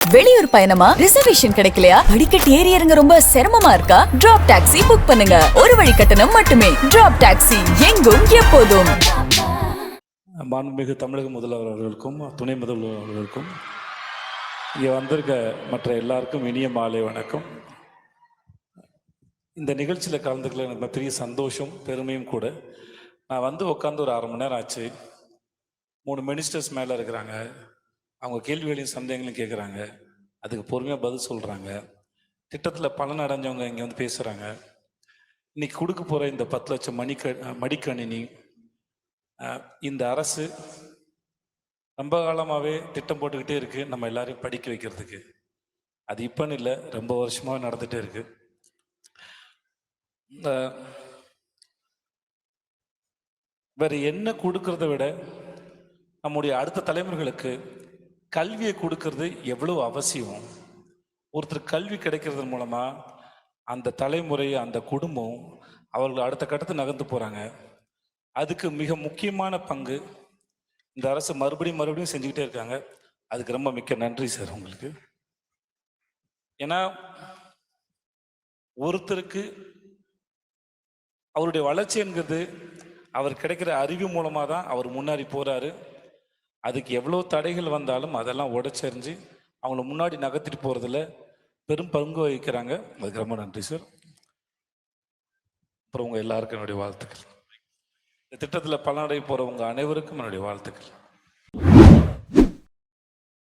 வெளியூர் பயணமா? ரிசர்வேஷன் கிடைக்கலையா? படிக்கட்டு ஏறி இறங்க ரொம்ப சிரமமா இருக்கா? டிராப் டாக்ஸி புக் பண்ணுங்க. ஒரு வழி கட்டணம் மட்டுமே. டிராப் டாக்ஸி, எங்கும் எப்போதும். மாண்புமிகு தமிழக முதல்வர் அவர்களுக்கும் துணை முதல்வர் அவர்களுக்கும் இங்கே வந்திருக்க மற்ற எல்லாருக்கும் இனிய மாலை வணக்கம். இந்த நிகழ்ச்சியில் கலந்துக்கல எனக்கு பெரிய சந்தோஷம் பெருமையும் கூட. நான் வந்து உட்காந்து ஒரு 1/2 மணி நேரம் ஆச்சு. 3 மினிஸ்டர்ஸ் மேலே இருக்கிறாங்க. அவங்க கேள்விகளையும் சந்தேகங்களையும் கேட்குறாங்க. அதுக்கு பொறுமையாக பதில் சொல்கிறாங்க. திட்டத்தில் பலன் அடைஞ்சவங்க இங்கே வந்து பேசுகிறாங்க. இன்னைக்கு கொடுக்க போகிற இந்த 10 லட்சம் மடிக்கணினி இந்த அரசு ரொம்ப காலமாகவே திட்டம் போட்டுக்கிட்டே இருக்குது நம்ம எல்லாரையும் படிக்க வைக்கிறதுக்கு. அது இப்போன்னு இல்லை, ரொம்ப வருஷமாக நடந்துகிட்டே இருக்கு. வேற என்ன கொடுக்கறத விட நம்முடைய அடுத்த தலைமுறைகளுக்கு கல்வியை கொடுக்கறது எவ்வளவு அவசியம். ஒருத்தர் கல்வி கிடைக்கிறது மூலமா அந்த தலைமுறை அந்த குடும்பம் அவர்கள் அடுத்த கட்டத்தை நகர்ந்து போறாங்க. அதுக்கு மிக முக்கியமான பங்கு இந்த அரசு மறுபடியும் செஞ்சுக்கிட்டே இருக்காங்க. அதுக்கு ரொம்ப மிக்க நன்றி சார் உங்களுக்கு. ஏன்னா ஒருத்தருக்கு அவருடைய வளர்ச்சி என்கிறது அவர் கிடைக்கிற அறிவு மூலமாக தான் அவர் முன்னாடி போறாரு. அதுக்கு எவ்வளோ தடைகள் வந்தாலும் அதெல்லாம் உடைச்செறிஞ்சு அவங்கள முன்னாடி நகர்த்திட்டு போறதுல பெரும் பங்கு வகிக்கிறாங்க. அதுக்கு ரொம்ப நன்றி சார். அப்புறம் உங்க எல்லாருக்கும் என்னுடைய வாழ்த்துக்கள். இந்த திட்டத்தில் பலனடை போறவங்க அனைவருக்கும் என்னுடைய வாழ்த்துக்கள்.